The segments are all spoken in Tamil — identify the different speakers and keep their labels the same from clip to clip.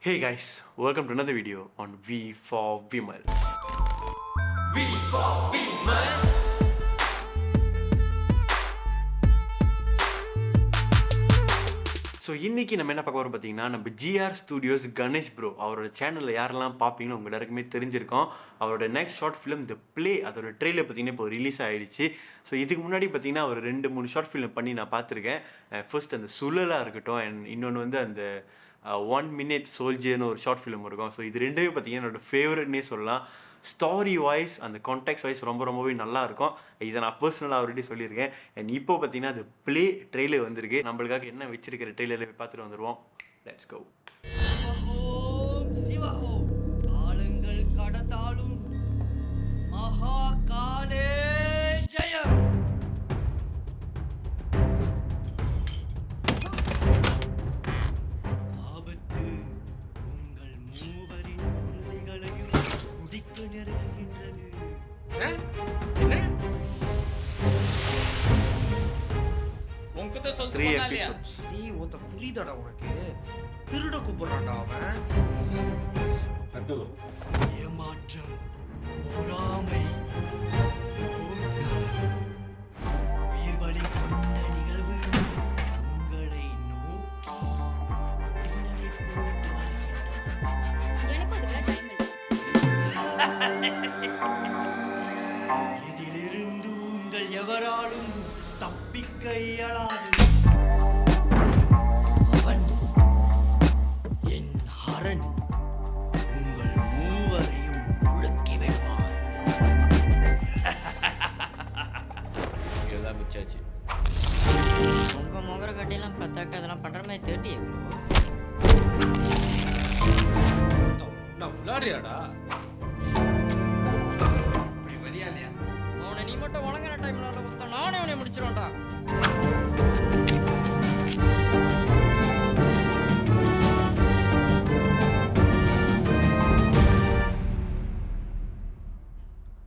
Speaker 1: Hey guys, welcome to another video on V for Vimal. V for Vimal. So இன்றைக்கி நம்ம என்ன பார்க்க போகிறோம் பார்த்தீங்கன்னா, நம்ம ஜிஆர் ஸ்டூடியோஸ் கணேஷ் ப்ரோ அவரோட சேனலில் யாரெல்லாம் பார்ப்பீங்களோ உங்கள் எல்லாருக்குமே தெரிஞ்சிருக்கோம். அவரோட next short film the play அதோட ட்ரெயிலர் பார்த்தீங்கன்னா இப்போ ரிலீஸ் ஆகிடுச்சு. ஸோ இதுக்கு முன்னாடி பார்த்தீங்கன்னா ஒரு 2-3 ஷார்ட் ஃபிலிம் பண்ணி நான் பார்த்துருக்கேன். ஃபர்ஸ்ட் அந்த சுழலாக இருக்கட்டும் அண்ட் இன்னொன்று வந்து அந்த 1 மினிட் சோல்ஜர்னு ஒரு ஷார்ட் ஃபிலிம் இருக்கும். ஸோ இது ரெண்டுமே பார்த்தீங்கன்னா என்னோடய ஃபேவரட்னே சொல்லலாம். ஸ்டாரி வைஸ் அந்த கான்டெக்ட் வைஸ் ரொம்பவே நல்லாயிருக்கும். இதை நான் பர்சனலாக ஆல்ரெடி சொல்லியிருக்கேன். அண்ட் இப்போ பார்த்தீங்கன்னா அது ப்ளே ட்ரெய்லர் வந்திருக்கு. நம்மளுக்காக என்ன வச்சிருக்கிற ட்ரெய்லரில் பார்த்துட்டு வந்துடுவோம். Let's go.
Speaker 2: சிவஹோம் காலங்கள் கடந்தாலும் மகா காலே ஜெயம். ஆபத்து உங்கள் மூவரின் உறுதிகளையும் முடிக்க நெருங்குகின்றது.
Speaker 3: உன்கிட்ட சொல்ல
Speaker 1: 3
Speaker 3: இல்லையா?
Speaker 1: episodes.
Speaker 4: நீ ஒருத்த புரியுதாடா உனக்கு? திருட கூப்பிடுறான்டா அவன்.
Speaker 2: ஏமாற்றம், பொறாமை, போர்க்களம், உயிர் பலி கொண்ட நிகழ்வு உங்களை நோக்கி கொடிநடை போட்டு வருகின்றது.
Speaker 5: எனக்கும் அதுக்கெல்லாம் டைம் இல்லை.
Speaker 2: இதிலிருந்து உங்கள் எவராலும் தப்பிக்க இயலாது. அவன் என் ஹரன் உங்கள் மூவரையும் முழுக்கி விடுவான்.
Speaker 3: இதெல்லாம் மிச்சாச்சு.
Speaker 6: உங்க முகர கட்டியெல்லாம் பார்த்தாக்க அதெல்லாம் பண்ற மாதிரி தேட்டியே
Speaker 3: நான் விளையாடுறியாடா?
Speaker 4: இப்படி வரியா இல்லையா?
Speaker 6: அவனை நீ மட்டும் வழங்குற டைம்ல மொத்தம் நானே அவனை முடிச்சிருவேன்டா.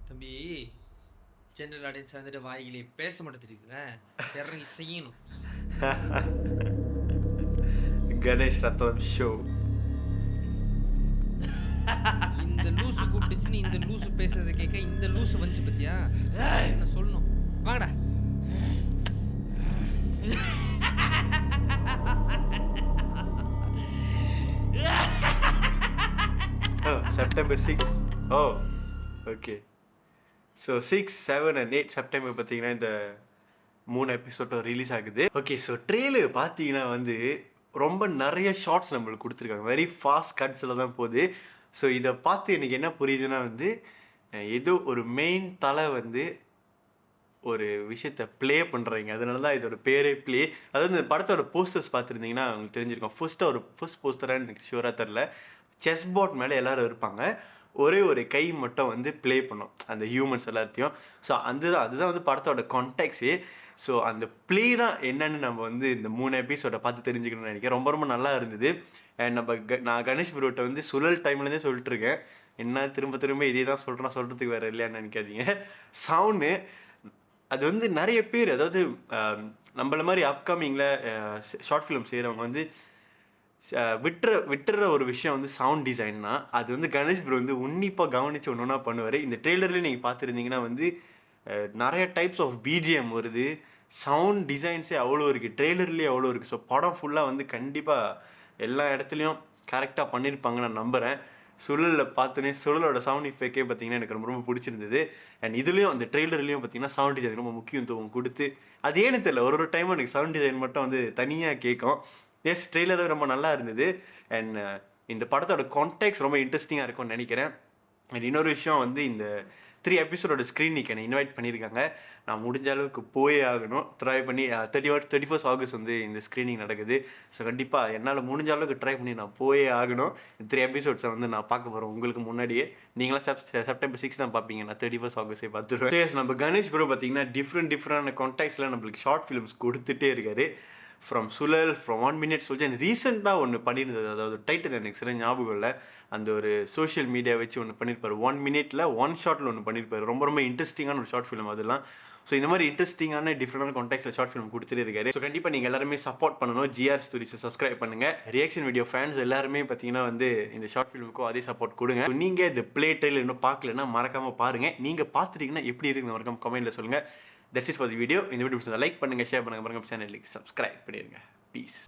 Speaker 4: தம்பி, ஜெனரல் ஆடியன்ஸ் வந்துட்டு வாய்களே பேச மட்டும் தெரியுதுல, இறங்கி செய்யணும்.
Speaker 1: கணேஷ் ரத்தம் ஷோ.
Speaker 4: இந்த லூசு கூப்பிட்டுச்சுன்னு இந்த லூசு பேசுறதை கேட்க இந்த லூசு வந்துச்சு பத்தியா? என்ன சொல்லணும்? வாங்கடா.
Speaker 1: September 6. Oh okay. So 6, 7 and 8 September பார்த்தீங்கன்னா இந்த 3 எபிசோடும் ரிலீஸ் ஆகுது. ஓகே, ஸோ ட்ரெய்லர் பார்த்தீங்கன்னா வந்து ரொம்ப நிறைய ஷார்ட்ஸ் நம்மளுக்கு கொடுத்துருக்காங்க. வெரி ஃபாஸ்ட் கட்ஸில் தான் போகுது. ஸோ இதை பார்த்து எனக்கு என்ன புரியுதுன்னா வந்து ஏதோ ஒரு மெயின் தலை வந்து ஒரு விஷயத்தை ப்ளே பண்ணுறீங்க. அதனால தான் இதோட பேரே ப்ளே. அதாவது இந்த படத்தோட போஸ்டர்ஸ் பார்த்துருந்தீங்கன்னா உங்களுக்கு தெரிஞ்சிருக்கும். ஃபர்ஸ்ட் போஸ்டராக எனக்கு ஷூராக தெரில. செஸ் போர்ட் மேலே எல்லோரும் இருப்பாங்க. ஒரே ஒரு கை மட்டும் வந்து ப்ளே பண்ணும் அந்த ஹியூமன்ஸ் எல்லாத்தையும். ஸோ அதுதான் வந்து படத்தோட கான்டெக்ட்ஸே. ஸோ அந்த ப்ளே தான் என்னன்னு நம்ம வந்து இந்த 3 எபிசோடை பார்த்து தெரிஞ்சுக்கணும்னு நினைக்கிறேன். ரொம்ப நல்லா இருந்தது. அண்ட் நான் கணேஷ் ப்ரோட்ட வந்து சுழல் டைம்லேருந்தே சொல்லிட்டு இருக்கேன். என்ன திரும்ப இதே தான் சொல்கிறதுக்கு வேறு இல்லையான்னு நினைக்காதீங்க. சவுண்டு அது வந்து நிறைய பேர், அதாவது நம்மள மாதிரி அப்கமிங்கில் ஷார்ட் ஃபிலிம் செய்கிறவங்க வந்து விட்டுற ஒரு விஷயம் வந்து சவுண்ட் டிசைன்னா அது வந்து கணேஷ் ப்ரோ வந்து உன்னிப்பாக கவனித்து ஒன்று ஒன்றா பண்ணுவார். இந்த ட்ரெய்லர்லேயே நீங்கள் பார்த்துருந்தீங்கன்னா வந்து நிறைய டைப்ஸ் ஆஃப் பிஜிஎம் வருது. சவுண்ட் டிசைன்ஸே அவ்வளோ இருக்குது, ட்ரெய்லர்லேயே அவ்வளோ இருக்குது. ஸோ படம் ஃபுல்லாக வந்து கண்டிப்பாக எல்லா இடத்துலையும் கரெக்டாக பண்ணியிருப்பாங்க நான் நம்புகிறேன். சுழலில் பார்த்தோன்னே சுழலோட சவுண்ட் எஃபெக்டே பார்த்தீங்கன்னா எனக்கு ரொம்ப பிடிச்சிருந்தது. அண்ட் இதுலேயும் அந்த ட்ரெய்லர்லேயும் பார்த்தீங்கன்னா சவுண்ட் டிசைன் ரொம்ப முக்கியத்துவம் கொடுத்து, அது ஏன்னு தெரியல ஒரு டைமும் எனக்கு சவுண்ட் டிசைன் மட்டும் வந்து தனியாக கேட்கும். எஸ், ட்ரெய்லரும் ரொம்ப நல்லா இருந்தது. அண்ட் இந்த படத்தோட கான்டெக்ட்ஸ் ரொம்ப இன்ட்ரெஸ்டிங்காக இருக்கும்னு நினைக்கிறேன். அண்ட் இன்னொரு விஷயம் வந்து இந்த 3 எபிசோடோட ஸ்க்ரீனிங்க்கு என்னை இன்வைட் பண்ணியிருக்காங்க. நான் முடிஞ்ச அளவுக்கு போயே ஆகணும். ட்ரை பண்ணி 31st ஆகஸ்ட் வந்து இந்த ஸ்க்ரீனிங் நடக்குது. ஸோ கண்டிப்பாக என்னால் முடிஞ்ச அளவுக்கு ட்ரை பண்ணி நான் போயே ஆகணும். 3 எபிசோட்ஸை வந்து நான் பார்க்க போகிறேன் உங்களுக்கு முன்னாடியே. நீங்களாம் செப்டம்பர் 6 தான் பார்ப்பீங்க, நான் 31st ஆகஸ்ட்டே பார்த்துருவேன். நம்ம கணேஷ் ப்ரோ பார்த்தீங்கன்னா டிஃப்ரெண்டான கான்டெக்ட்ஸில் நம்மளுக்கு ஷார்ட் ஃபிலிம்ஸ் கொடுத்துட்டே இருக்காரு. ஃப்ரம் சுழல், ஃப்ரம் 1 மினிட் சோல்ஜர். ரீசெண்டாக ஒன்று பண்ணியிருந்தது, அதாவது டைட்டில் எனக்கு சரியாக ஞாபகம் இல்லை. அந்த ஒரு சோஷியல் மீடியா வச்சு ஒன்று பண்ணியிருப்பார். 1 மினிட்ல 1 ஷார்ட்டில் ஒன்று பண்ணியிருப்பார். ரொம்ப இன்ட்ரெஸ்டிங்கான ஒரு ஷார்ட் ஃபிலிம் அதெல்லாம். ஸோ இந்த மாதிரி இன்ட்ரெஸ்டிங்கான டிஃப்ரெண்டான கான்டெக்ட்ல ஷார்ட் ஃபிலிம் கொடுத்துட்டு இருக்காரு. ஸோ கண்டிப்பாக நீங்கள் எல்லாருமே சப்போர்ட் பண்ணணும். ஜிஆர் ஸ்டோரிஸை சப்ஸ்கிரைப் பண்ணுங்க. ரியாக்ஷன் வீடியோ ஃபேன்ஸ் எல்லாருமே பார்த்தீங்கன்னா வந்து இந்த ஷார்ட் ஃபிலிமுக்கும் அதே சப்போர்ட் கொடுங்க. ஸோ நீங்கள் இந்த ப்ளே ட்ரெயில் இன்னும் பார்க்கலன்னா மறக்காம பாருங்க. நீங்கள் பார்த்துட்டீங்கன்னா எப்படி இருக்குது மறக்காம கமெண்ட்ல சொல்லுங்க. That's it for the video. இந்த வீடியோ லைக் பண்ணுங்க, ஷேர் பண்ணுங்க, சேனலுக்கு சப்ஸ்கிரைப் பண்ணிடுங்க. பீஸ்.